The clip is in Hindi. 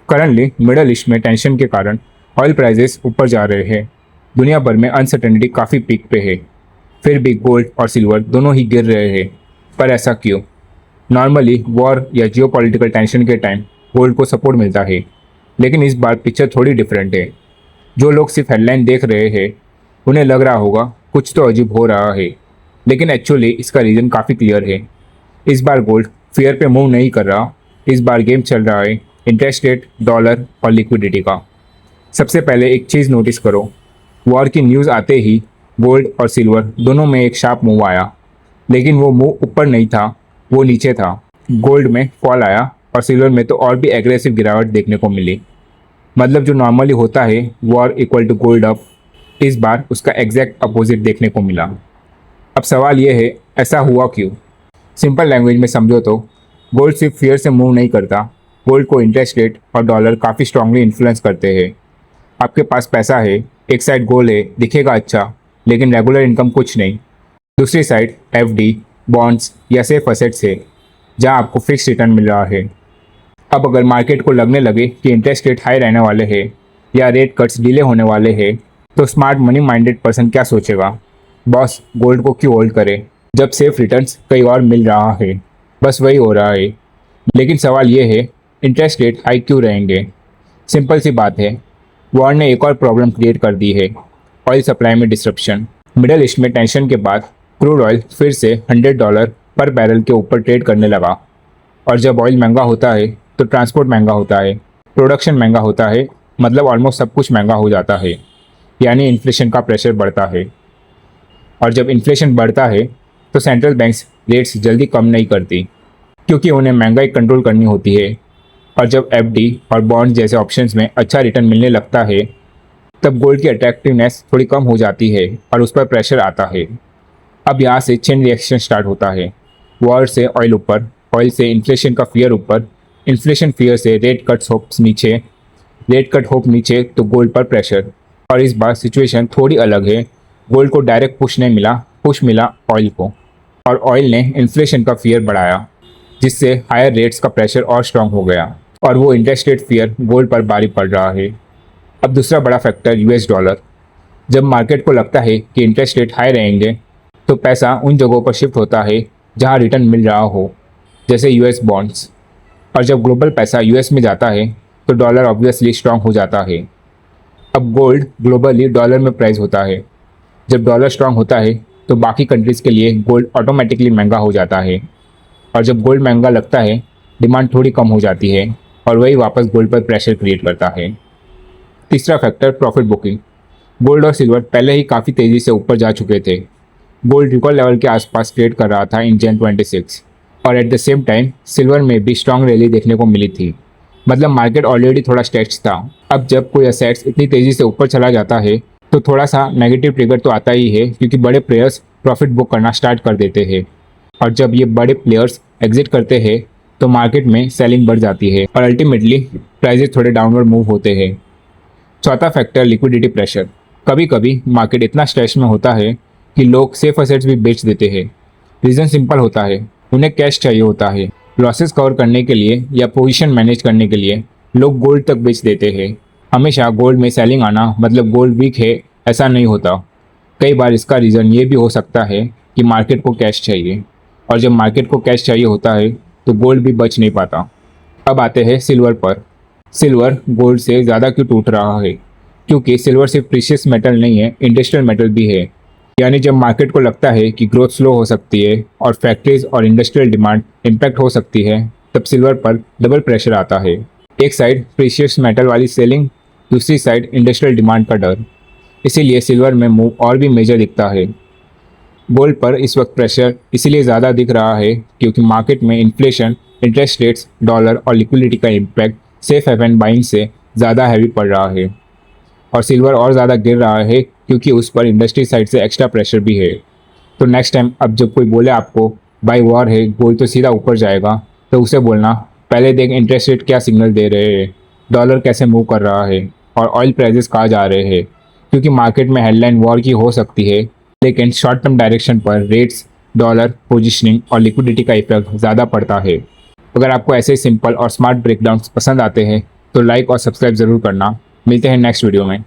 करंटली मिडल ईस्ट में टेंशन के कारण ऑयल प्राइसेस ऊपर जा रहे हैं। दुनिया भर में अनसर्टेनिटी काफ़ी पीक पे है। फिर भी गोल्ड और सिल्वर दोनों ही गिर रहे हैं। पर ऐसा क्यों? नॉर्मली वॉर या जियोपॉलिटिकल टेंशन के टाइम गोल्ड को सपोर्ट मिलता है, लेकिन इस बार पिक्चर थोड़ी डिफरेंट है। जो लोग सिर्फ हेडलाइन देख रहे हैं उन्हें लग रहा होगा कुछ तो अजीब हो रहा है, लेकिन एक्चुअली इसका रीज़न काफ़ी क्लियर है। इस बार गोल्ड फियर पे मूव नहीं कर रहा। इस बार गेम चल रहा है इंटरेस्ट रेट, डॉलर और लिक्विडिटी का। सबसे पहले एक चीज़ नोटिस करो, वॉर की न्यूज़ आते ही गोल्ड और सिल्वर दोनों में एक शार्प मूव आया, लेकिन वो मूव ऊपर नहीं था, वो नीचे था। गोल्ड में फॉल आया और सिल्वर में तो और भी एग्रेसिव गिरावट देखने को मिली। मतलब जो नॉर्मली होता है war equal to gold up, इस बार उसका एग्जैक्ट अपोजिट देखने को मिला। अब सवाल ये है, ऐसा हुआ क्यों? सिंपल लैंग्वेज में समझो तो गोल्ड सिर्फ फियर से मूव नहीं करता। गोल्ड को इंटरेस्ट रेट और डॉलर काफ़ी स्ट्रांगली इन्फ्लुएंस करते हैं। आपके पास पैसा है, एक साइड गोल्ड है, दिखेगा अच्छा, लेकिन रेगुलर इनकम कुछ नहीं। दूसरी साइड एफडी, बॉन्ड्स या सेफ असेट्स है, जहां आपको फिक्स रिटर्न मिल रहा है। अब अगर मार्केट को लगने लगे कि इंटरेस्ट रेट हाई रहने वाले हैं या रेट कट्स डिले होने वाले हैं, तो स्मार्ट मनी माइंडेड पर्सन क्या सोचेगा? बॉस, गोल्ड को क्यों होल्ड करे जब सेफ रिटर्न्स कहीं और मिल रहा है? बस वही हो रहा है। लेकिन सवाल ये है, इंटरेस्ट रेट हाई क्यों रहेंगे? सिंपल सी बात है, वॉर ने एक और प्रॉब्लम क्रिएट कर दी है, ऑयल सप्लाई में डिसरप्शन। मिडल ईस्ट में टेंशन के बाद क्रूड ऑयल फिर से $100 पर बैरल के ऊपर ट्रेड करने लगा। और जब ऑयल महंगा होता है तो ट्रांसपोर्ट महंगा होता है, प्रोडक्शन महंगा होता है, मतलब ऑलमोस्ट सब कुछ महंगा हो जाता है। यानी इन्फ्लेशन का प्रेशर बढ़ता है। और जब इन्फ्लेशन बढ़ता है तो सेंट्रल बैंक्स रेट्स जल्दी कम नहीं करती, क्योंकि उन्हें महंगाई कंट्रोल करनी होती है। और जब एफडी और बॉन्ड जैसे ऑप्शंस में अच्छा रिटर्न मिलने लगता है, तब गोल्ड की अट्रैक्टिवनेस थोड़ी कम हो जाती है और उस पर प्रेशर आता है। अब यहाँ से चेन रिएक्शन स्टार्ट होता है। वॉर से ऑयल ऊपर, ऑयल से इन्फ्लेशन का फियर ऊपर, इन्फ्लेशन फियर से रेट कट्स होप्स नीचे, रेट कट होप नीचे तो गोल्ड पर प्रेशर। और इस बार सिचुएशन थोड़ी अलग है। गोल्ड को डायरेक्ट पुश नहीं मिला, पुश मिला ऑयल को, और ऑयल ने इन्फ्लेशन का फियर बढ़ाया, जिससे हायर रेट्स का प्रेशर और स्ट्रांग हो गया, और वो इंटरेस्ट रेट फियर गोल्ड पर भारी पड़ रहा है। अब दूसरा बड़ा फैक्टर यूएस डॉलर। जब मार्केट को लगता है कि इंटरेस्ट रेट हाई रहेंगे, तो पैसा उन जगहों पर शिफ्ट होता है जहां रिटर्न मिल रहा हो, जैसे यूएस बॉन्ड्स। और जब ग्लोबल पैसा यूएस में जाता है तो डॉलर ऑब्वियसली स्ट्रांग हो जाता है। अब गोल्ड ग्लोबली डॉलर में प्राइस होता है। जब डॉलर स्ट्रांग होता है तो बाकी कंट्रीज़ के लिए गोल्ड ऑटोमेटिकली महंगा हो जाता है। और जब गोल्ड महंगा लगता है, डिमांड थोड़ी कम हो जाती है, और वही वापस गोल्ड पर प्रेशर क्रिएट करता है। तीसरा फैक्टर प्रॉफिट बुकिंग। गोल्ड और सिल्वर पहले ही काफ़ी तेज़ी से ऊपर जा चुके थे। गोल्ड रिकॉर्ड लेवल के आसपास ट्रेड कर रहा था इन जन 26, और at the same time silver में भी स्ट्रांग रैली देखने को मिली थी। मतलब मार्केट ऑलरेडी थोड़ा स्ट्रेच था। अब जब कोई असेट्स इतनी तेज़ी से ऊपर चला जाता है तो थोड़ा सा नेगेटिव ट्रिगर तो आता ही है, क्योंकि बड़े प्लेयर्स प्रॉफिट बुक करना स्टार्ट कर देते हैं। और जब ये बड़े प्लेयर्स एग्जिट करते हैं तो मार्केट में सेलिंग बढ़ जाती है और अल्टीमेटली प्राइजेस थोड़े डाउनवर्ड मूव होते हैं। चौथा फैक्टर लिक्विडिटी प्रेशर। कभी कभी मार्केट इतना स्ट्रेस में होता है कि लोग सेफ असेट्स भी बेच देते हैं। रीज़न सिंपल होता है, उन्हें कैश चाहिए होता है। लॉसेस कवर करने के लिए या पोजीशन मैनेज करने के लिए लोग गोल्ड तक बेच देते हैं। हमेशा गोल्ड में सेलिंग आना मतलब गोल्ड वीक है, ऐसा नहीं होता। कई बार इसका रीज़न ये भी हो सकता है कि मार्केट को कैश चाहिए, और जब मार्केट को कैश चाहिए होता है तो गोल्ड भी बच नहीं पाता। अब आते हैं सिल्वर पर। सिल्वर गोल्ड से ज़्यादा क्यों टूट रहा है? क्योंकि सिल्वर सिर्फ प्रीशियस मेटल नहीं है, इंडस्ट्रियल मेटल भी है। यानी जब मार्केट को लगता है कि ग्रोथ स्लो हो सकती है और फैक्ट्रीज और इंडस्ट्रियल डिमांड इम्पैक्ट हो सकती है, तब सिल्वर पर डबल प्रेशर आता है। एक साइड प्रीशियस मेटल वाली सेलिंग, दूसरी साइड इंडस्ट्रियल डिमांड का डर। इसीलिए सिल्वर में मूव और भी मेजर दिखता है। गोल्ड पर इस वक्त प्रेशर इसीलिए ज़्यादा दिख रहा है क्योंकि मार्केट में इन्फ्लेशन, इंटरेस्ट रेट्स, डॉलर और लिक्विडिटी का इम्पैक्ट सेफ हेवन बाइंग से ज़्यादा हैवी पड़ रहा है। और सिल्वर और ज़्यादा गिर रहा है क्योंकि उस पर इंडस्ट्री साइड से एक्स्ट्रा प्रेशर भी है। तो नेक्स्ट टाइम अब जब कोई बोले आपको बाय वॉर है, गोल्ड तो सीधा ऊपर जाएगा, तो उसे बोलना पहले देख इंटरेस्ट रेट क्या सिग्नल दे रहे हैं, डॉलर कैसे मूव कर रहा है और ऑयल प्राइजेस कहाँ जा रहे हैं। क्योंकि मार्केट में हेडलाइन वॉर की हो सकती है, लेकिन शॉर्ट टर्म डायरेक्शन पर रेट्स, डॉलर, पोजिशनिंग और लिक्विडिटी का इफेक्ट ज़्यादा पड़ता है। अगर आपको ऐसे सिंपल और स्मार्ट ब्रेकडाउन्स पसंद आते हैं तो लाइक और सब्सक्राइब ज़रूर करना। मिलते हैं नेक्स्ट वीडियो में।